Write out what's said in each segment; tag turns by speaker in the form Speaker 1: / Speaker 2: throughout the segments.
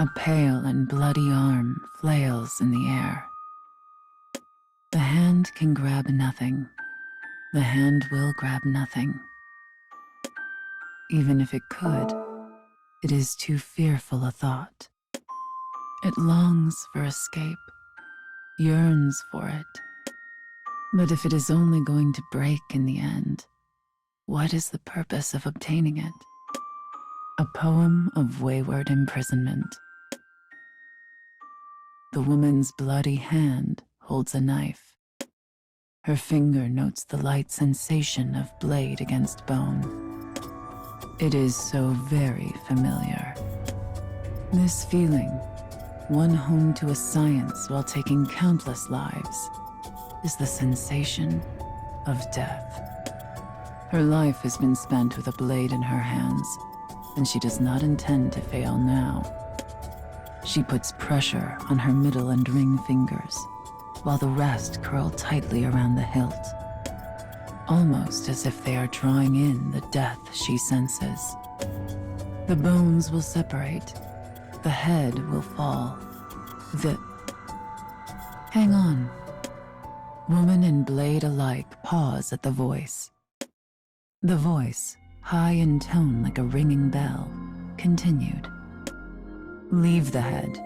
Speaker 1: A pale and bloody arm flails in the air. The hand can grab nothing. The hand will grab nothing. Even if it could, it is too fearful a thought. It longs for escape, yearns for it. But if it is only going to break in the end, what is the purpose of obtaining it? A poem of wayward imprisonment. The woman's bloody hand holds a knife. Her finger notes the light sensation of blade against bone. It is so very familiar. This feeling, one home to a science while taking countless lives, is the sensation of death. Her life has been spent with a blade in her hands, and she does not intend to fail now. She puts pressure on her middle and ring fingers, while the rest curl tightly around the hilt, almost as if they are drawing in the death she senses. The bones will separate, the head will fall. Hang on. Woman and blade alike pause at the voice. The voice, high in tone like a ringing bell, continued. Leave the head.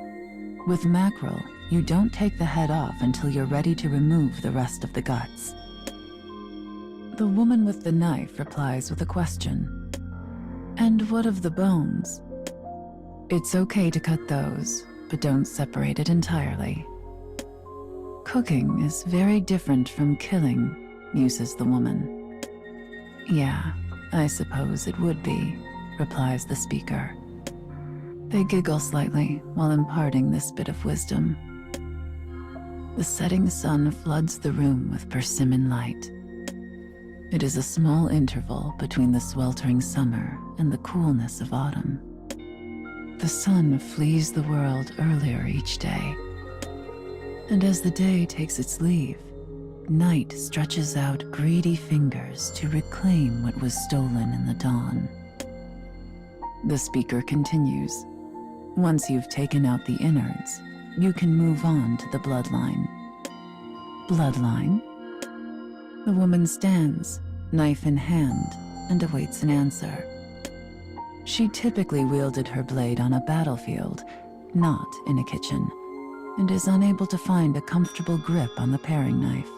Speaker 1: With mackerel, you don't take the head off until you're ready to remove the rest of the guts. The woman with the knife replies with a question. And what of the bones? It's okay to cut those, but don't separate it entirely. Cooking is very different from killing, muses the woman. Yeah, I suppose it would be, replies the speaker. They giggle slightly while imparting this bit of wisdom. The setting sun floods the room with persimmon light. It is a small interval between the sweltering summer and the coolness of autumn. The sun flees the world earlier each day. And as the day takes its leave, night stretches out greedy fingers to reclaim what was stolen in the dawn. The speaker continues. Once you've taken out the innards, you can move on to the bloodline. Bloodline? The woman stands, knife in hand, and awaits an answer. She typically wielded her blade on a battlefield, not in a kitchen, and is unable to find a comfortable grip on the paring knife.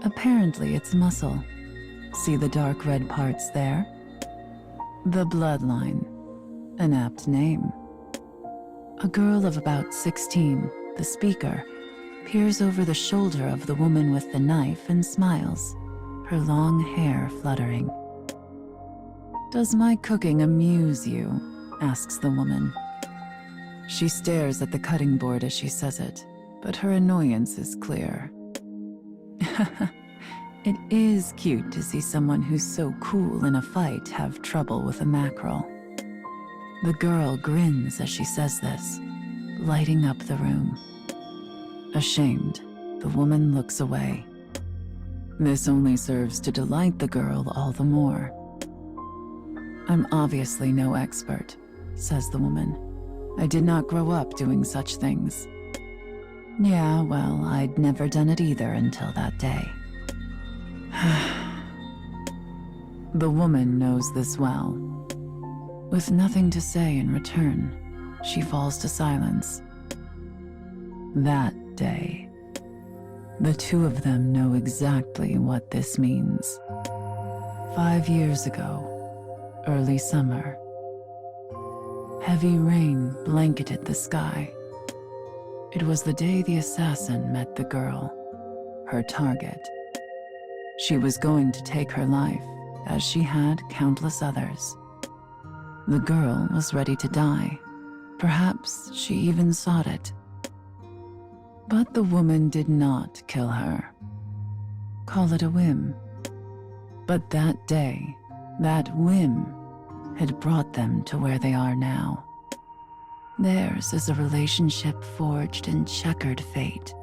Speaker 1: Apparently it's muscle. See the dark red parts there? The bloodline. An apt name. A girl of about 16, the speaker, peers over the shoulder of the woman with the knife and smiles, her long hair fluttering. Does my cooking amuse you? Asks the woman. She stares at the cutting board as she says it, but her annoyance is clear. It is cute to see someone who's so cool in a fight have trouble with a mackerel. The girl grins as she says this, lighting up the room. Ashamed, the woman looks away. This only serves to delight the girl all the more. I'm obviously no expert, says the woman. I did not grow up doing such things. Yeah, well, I'd never done it either until that day. The woman knows this well. With nothing to say in return, she falls to silence. That day, the two of them know exactly what this means. 5 years ago, early summer. Heavy rain blanketed the sky. It was the day the assassin met the girl, her target. She was going to take her life, as she had countless others. The girl was ready to die. Perhaps she even sought it. But the woman did not kill her. Call it a whim. But that day, that whim had brought them to where they are now. Theirs is a relationship forged in checkered fate.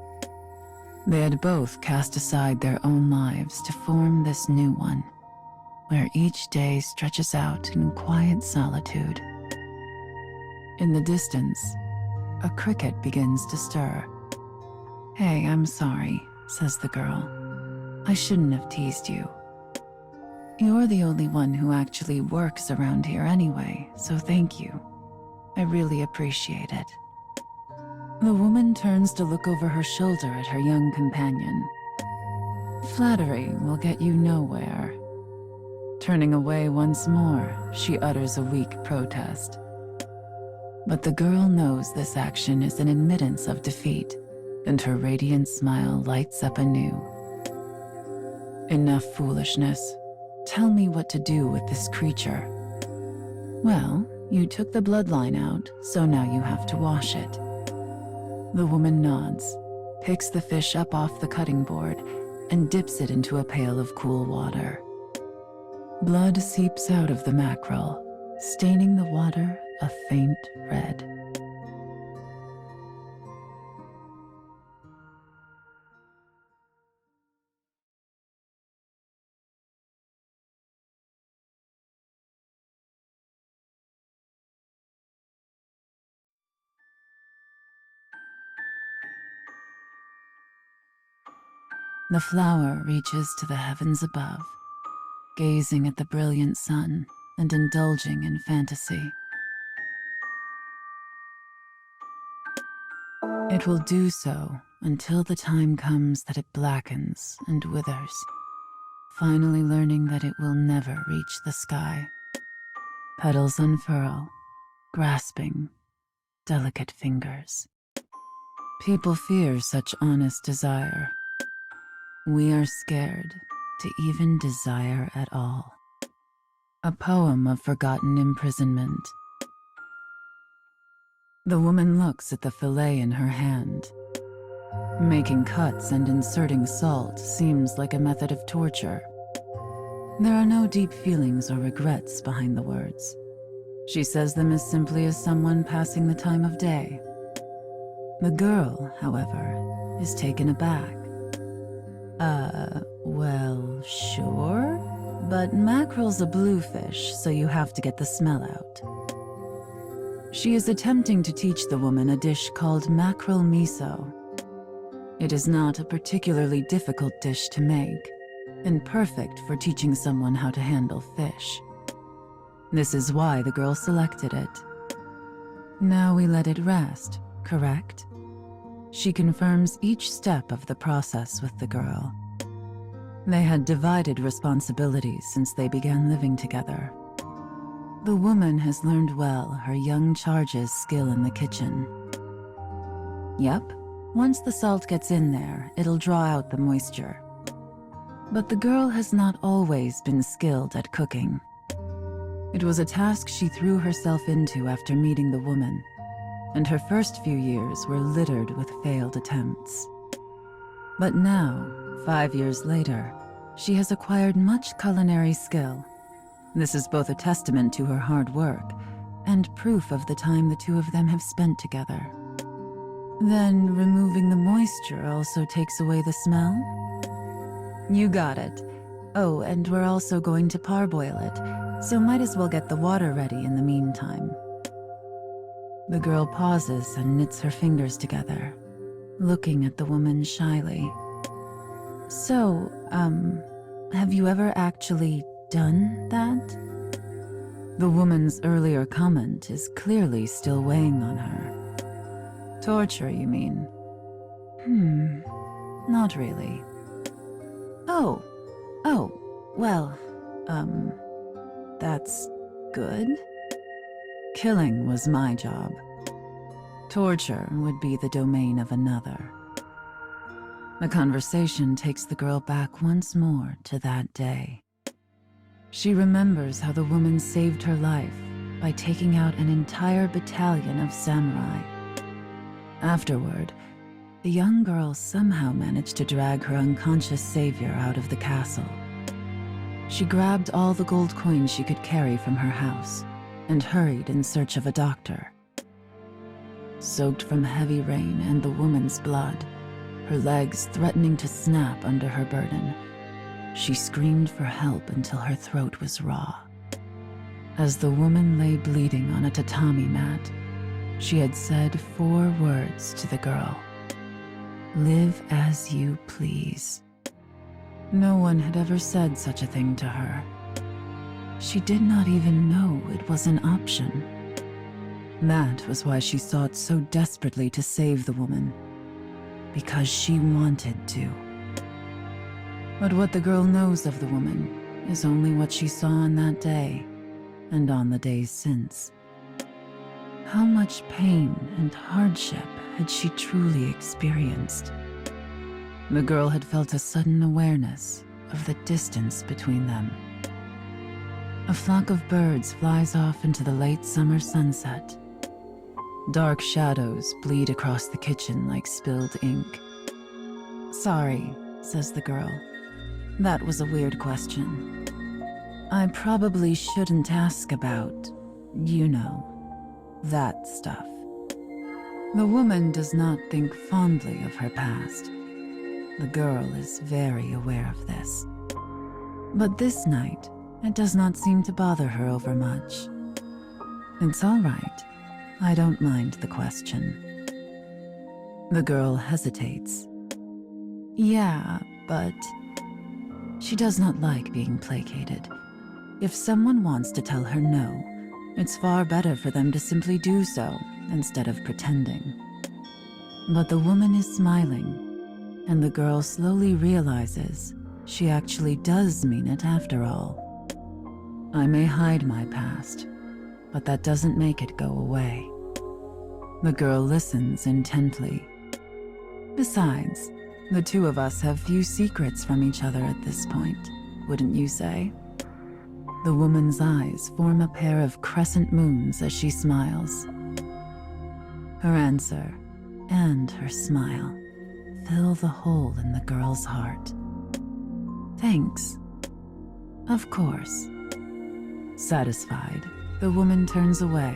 Speaker 1: They had both cast aside their own lives to form this new one, where each day stretches out in quiet solitude. In the distance, a cricket begins to stir. "Hey, I'm sorry," says the girl. "I shouldn't have teased you. You're the only one who actually works around here anyway, so thank you. I really appreciate it." The woman turns to look over her shoulder at her young companion. Flattery will get you nowhere. Turning away once more, she utters a weak protest. But the girl knows this action is an admittance of defeat, and her radiant smile lights up anew. "Enough foolishness. Tell me what to do with this creature." "Well, you took the bloodline out, so now you have to wash it." The woman nods, picks the fish up off the cutting board, and dips it into a pail of cool water. Blood seeps out of the mackerel, staining the water a faint red. The flower reaches to the heavens above, gazing at the brilliant sun and indulging in fantasy. It will do so until the time comes that it blackens and withers, finally learning that it will never reach the sky. Petals unfurl, grasping, delicate fingers. People fear such honest desire. We are scared to even desire at all. A poem of forgotten imprisonment. The woman looks at the fillet in her hand. Making cuts and inserting salt seems like a method of torture. There are no deep feelings or regrets behind the words. She says them as simply as someone passing the time of day. The girl, however, is taken aback. Well, sure, but mackerel's a bluefish, so you have to get the smell out. She is attempting to teach the woman a dish called mackerel miso. It is not a particularly difficult dish to make, and perfect for teaching someone how to handle fish. This is why the girl selected it. Now we let it rest, correct? She confirms each step of the process with the girl. They had divided responsibilities since they began living together. The woman has learned well her young charge's skill in the kitchen. Yep, once the salt gets in there, it'll draw out the moisture. But the girl has not always been skilled at cooking. It was a task she threw herself into after meeting the woman, and her first few years were littered with failed attempts. But now, 5 years later, she has acquired much culinary skill. This is both a testament to her hard work and proof of the time the two of them have spent together. Then, removing the moisture also takes away the smell? You got it. Oh, and we're also going to parboil it, so might as well get the water ready in the meantime. The girl pauses and knits her fingers together, looking at the woman shyly. So, have you ever actually done that? The woman's earlier comment is clearly still weighing on her. Torture, you mean? Not really. Oh, well, that's good. Killing was my job. Torture would be the domain of another. The conversation takes the girl back once more to that day. She remembers how the woman saved her life by taking out an entire battalion of samurai. Afterward, the young girl somehow managed to drag her unconscious savior out of the castle. She grabbed all the gold coins she could carry from her house and hurried in search of a doctor. Soaked from heavy rain and the woman's blood, her legs threatening to snap under her burden, she screamed for help until her throat was raw. As the woman lay bleeding on a tatami mat, She had said 4 words to the girl. Live as you please. No one had ever said such a thing to her. She did not even know it was an option. That was why she sought so desperately to save the woman. Because she wanted to. But what the girl knows of the woman is only what she saw on that day, and on the days since. How much pain and hardship had she truly experienced? The girl had felt a sudden awareness of the distance between them. A flock of birds flies off into the late summer sunset. Dark shadows bleed across the kitchen like spilled ink. Sorry, says the girl. That was a weird question. I probably shouldn't ask about, you know, that stuff. The woman does not think fondly of her past. The girl is very aware of this. But this night, it does not seem to bother her over much. It's all right. I don't mind the question. The girl hesitates. Yeah, but... She does not like being placated. If someone wants to tell her no, it's far better for them to simply do so instead of pretending. But the woman is smiling, and the girl slowly realizes she actually does mean it after all. I may hide my past, but that doesn't make it go away. The girl listens intently. Besides, the two of us have few secrets from each other at this point, wouldn't you say? The woman's eyes form a pair of crescent moons as she smiles. Her answer, and her smile, fill the hole in the girl's heart. Thanks. Of course. Satisfied, the woman turns away.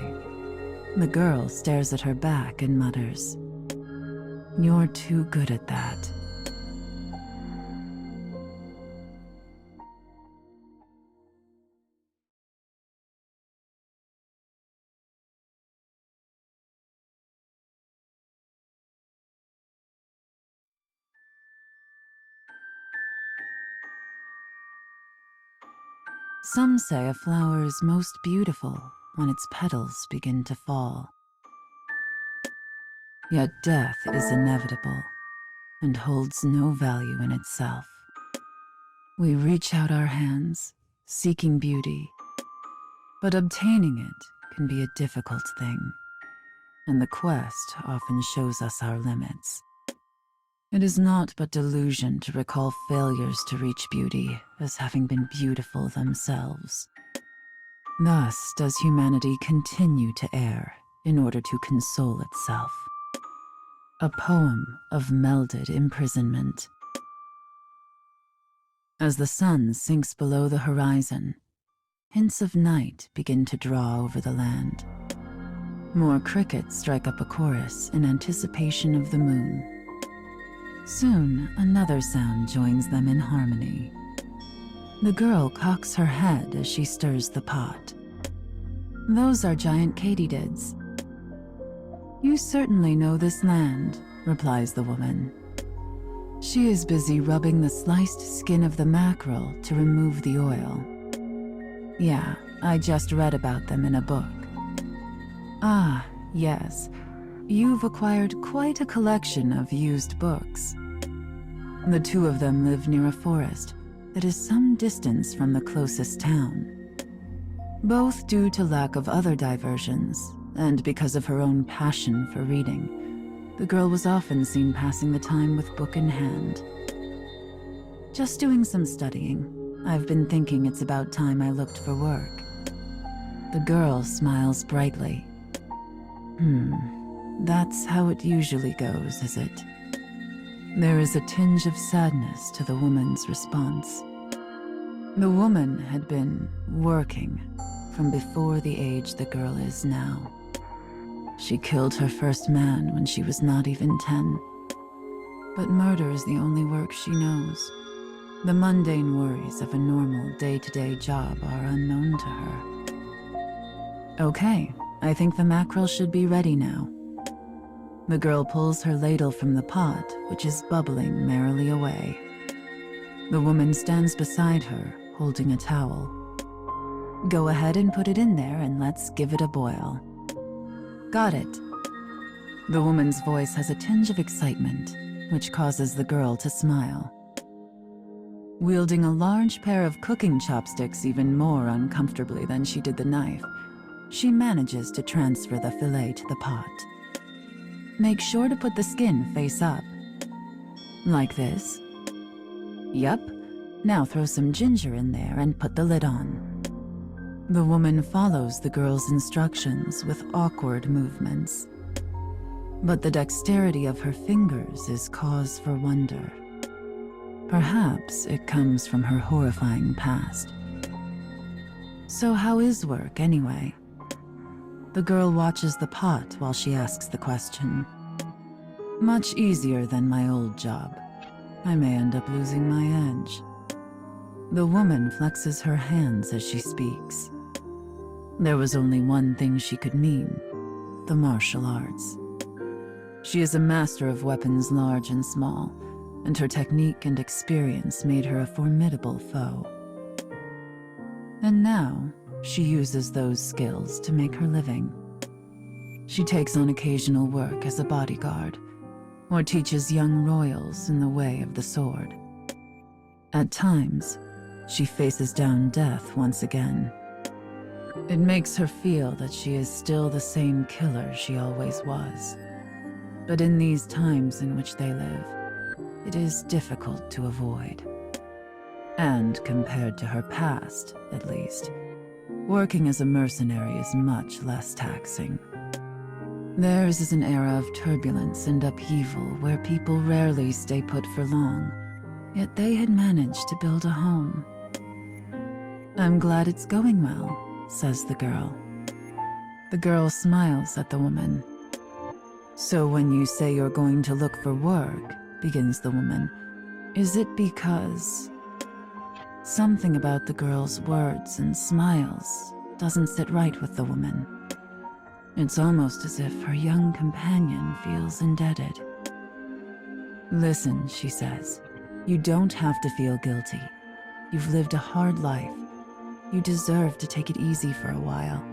Speaker 1: The girl stares at her back and mutters, "You're too good at that." Some say a flower is most beautiful when its petals begin to fall. Yet death is inevitable and holds no value in itself. We reach out our hands, seeking beauty, but obtaining it can be a difficult thing, and the quest often shows us our limits. It is not but delusion to recall failures to reach beauty as having been beautiful themselves. Thus does humanity continue to err in order to console itself. A poem of melded imprisonment. As the sun sinks below the horizon, hints of night begin to draw over the land. More crickets strike up a chorus in anticipation of the moon. Soon, another sound joins them in harmony. The girl cocks her head as she stirs the pot. Those are giant katydids. You certainly know this land, replies the woman. She is busy rubbing the sliced skin of the mackerel to remove the oil. Yeah, I just read about them in a book. Ah, yes. You've acquired quite a collection of used books. The two of them live near a forest that is some distance from the closest town. Both due to lack of other diversions, and because of her own passion for reading, the girl was often seen passing the time with book in hand. Just doing some studying. I've been thinking it's about time I looked for work. The girl smiles brightly. That's how it usually goes, is it? There is a tinge of sadness to the woman's response. The woman had been working from before the age the girl is now. She killed her first man when she was not even 10. But murder is the only work she knows. The mundane worries of a normal day-to-day job are unknown to her. Okay, I think the mackerel should be ready now. The girl pulls her ladle from the pot, which is bubbling merrily away. The woman stands beside her, holding a towel. Go ahead and put it in there and let's give it a boil. Got it. The woman's voice has a tinge of excitement, which causes the girl to smile. Wielding a large pair of cooking chopsticks even more uncomfortably than she did the knife, she manages to transfer the fillet to the pot. Make sure to put the skin face up. Like this. Yup. Now throw some ginger in there and put the lid on. The woman follows the girl's instructions with awkward movements. But the dexterity of her fingers is cause for wonder. Perhaps it comes from her horrifying past. So how is work, anyway? The girl watches the pot while she asks the question. Much easier than my old job. I may end up losing my edge. The woman flexes her hands as she speaks. There was only one thing she could mean: the martial arts. She is a master of weapons large and small, and her technique and experience made her a formidable foe. And now, she uses those skills to make her living. She takes on occasional work as a bodyguard, or teaches young royals in the way of the sword. At times, she faces down death once again. It makes her feel that she is still the same killer she always was. But in these times in which they live, it is difficult to avoid. And compared to her past, at least, working as a mercenary is much less taxing. Theirs is an era of turbulence and upheaval where people rarely stay put for long, yet they had managed to build a home. I'm glad it's going well, says the girl. The girl smiles at the woman. So when you say you're going to look for work, begins the woman, is it because... Something about the girl's words and smiles doesn't sit right with the woman. It's almost as if her young companion feels indebted. Listen, she says, you don't have to feel guilty. You've lived a hard life. You deserve to take it easy for a while.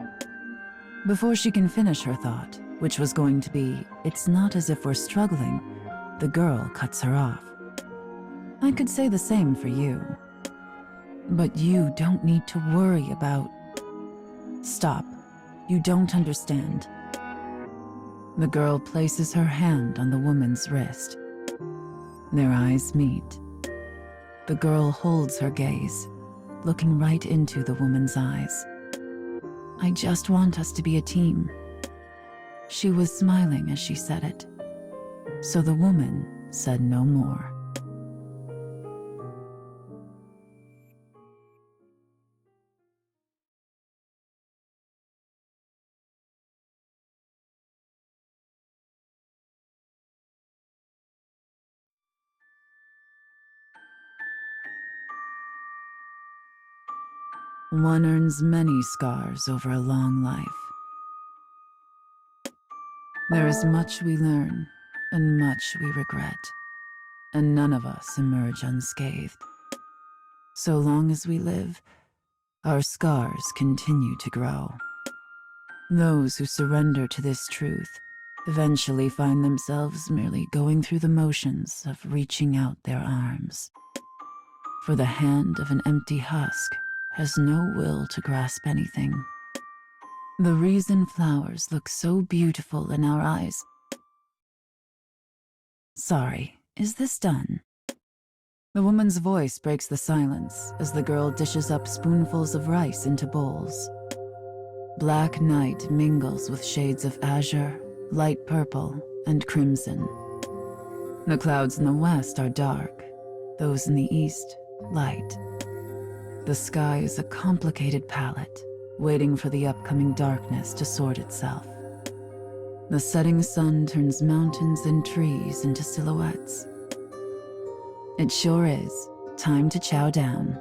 Speaker 1: Before she can finish her thought, which was going to be, it's not as if we're struggling, the girl cuts her off. I could say the same for you. But you don't need to worry about... Stop. You don't understand. The girl places her hand on the woman's wrist. Their eyes meet. The girl holds her gaze, looking right into the woman's eyes. I just want us to be a team. She was smiling as she said it. So the woman said no more. One earns many scars over a long life. There is much we learn, and much we regret, and none of us emerge unscathed. So long as we live, our scars continue to grow. Those who surrender to this truth eventually find themselves merely going through the motions of reaching out their arms. For the hand of an empty husk has no will to grasp anything. The reason flowers look so beautiful in our eyes. Sorry, is this done? The woman's voice breaks the silence as the girl dishes up spoonfuls of rice into bowls. Black night mingles with shades of azure, light purple, and crimson. The clouds in the west are dark, those in the east, light. The sky is a complicated palette, waiting for the upcoming darkness to sort itself. The setting sun turns mountains and trees into silhouettes. It sure is. Time to chow down.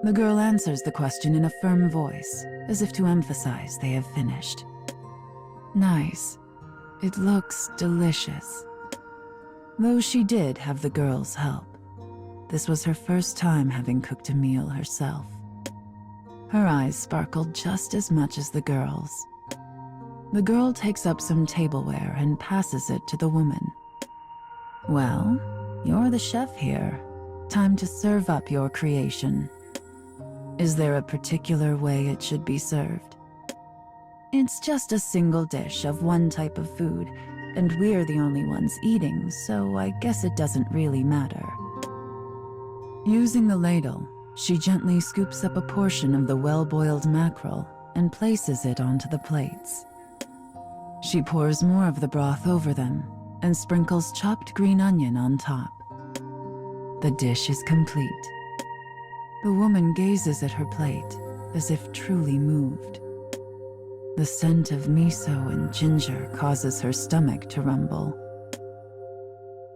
Speaker 1: The girl answers the question in a firm voice, as if to emphasize they have finished. Nice. It looks delicious. Though she did have the girls' help, this was her first time having cooked a meal herself. Her eyes sparkled just as much as the girls'. The girl takes up some tableware and passes it to the woman. Well, you're the chef here. Time to serve up your creation. Is there a particular way it should be served? It's just a single dish of one type of food, and we're the only ones eating, so I guess it doesn't really matter. Using the ladle, she gently scoops up a portion of the well-boiled mackerel and places it onto the plates. She pours more of the broth over them and sprinkles chopped green onion on top. The dish is complete. The woman gazes at her plate as if truly moved. The scent of miso and ginger causes her stomach to rumble.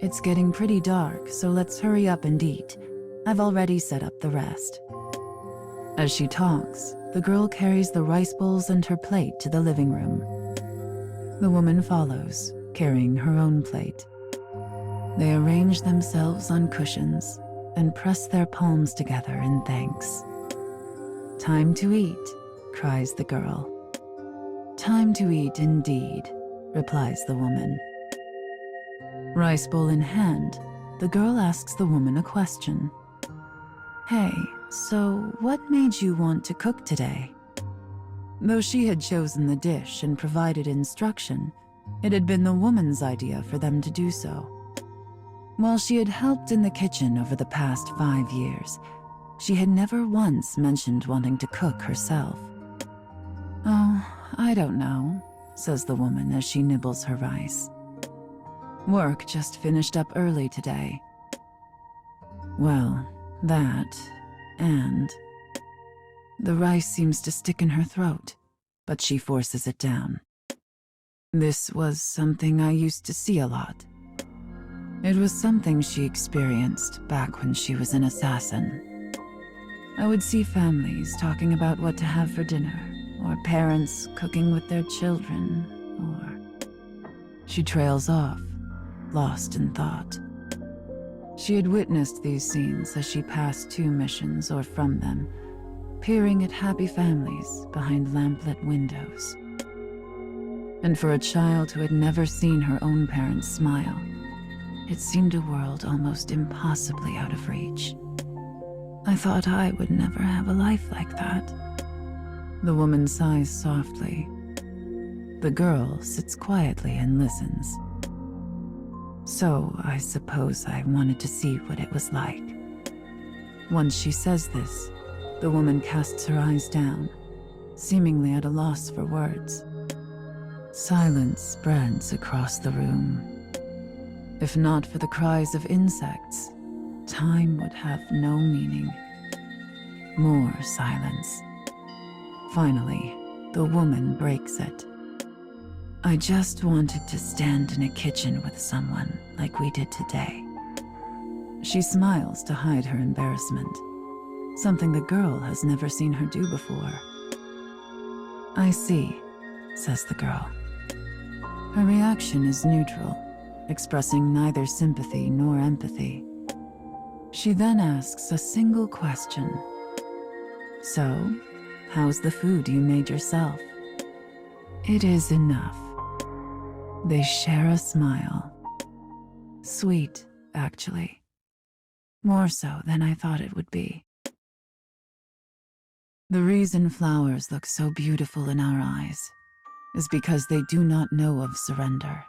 Speaker 1: It's getting pretty dark, so let's hurry up and eat. I've already set up the rest. As she talks, the girl carries the rice bowls and her plate to the living room. The woman follows, carrying her own plate. They arrange themselves on cushions and press their palms together in thanks. "Time to eat," cries the girl. "Time to eat indeed," replies the woman. Rice bowl in hand, the girl asks the woman a question. "Hey, so what made you want to cook today?" Though she had chosen the dish and provided instruction, it had been the woman's idea for them to do so. While she had helped in the kitchen over the past 5 years, she had never once mentioned wanting to cook herself. "Oh, I don't know," says the woman as she nibbles her rice. "Work just finished up early today." Well, that, and... The rice seems to stick in her throat, but she forces it down. This was something I used to see a lot. It was something she experienced back when she was an assassin. I would see families talking about what to have for dinner, or parents cooking with their children, or... She trails off, lost in thought. She had witnessed these scenes as she passed to missions or from them, peering at happy families behind lamplit windows. And for a child who had never seen her own parents smile, it seemed a world almost impossibly out of reach. I thought I would never have a life like that. The woman sighs softly. The girl sits quietly and listens. So I suppose I wanted to see what it was like. Once she says this, the woman casts her eyes down, seemingly at a loss for words. Silence spreads across the room. If not for the cries of insects, time would have no meaning. More silence. Finally, the woman breaks it. "I just wanted to stand in a kitchen with someone like we did today." She smiles to hide her embarrassment, something the girl has never seen her do before. "I see," says the girl. Her reaction is neutral, expressing neither sympathy nor empathy. She then asks a single question. "So, how's the food you made yourself?" It is enough. They share a smile. Sweet, actually. More so than I thought it would be. The reason flowers look so beautiful in our eyes is because they do not know of surrender.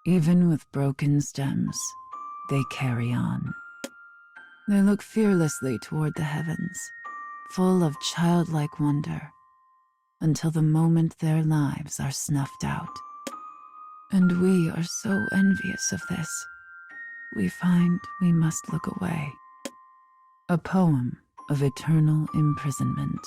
Speaker 1: Even with broken stems, they carry on. They look fearlessly toward the heavens, full of childlike wonder, until the moment their lives are snuffed out. And we are so envious of this, we find we must look away. A poem of eternal imprisonment.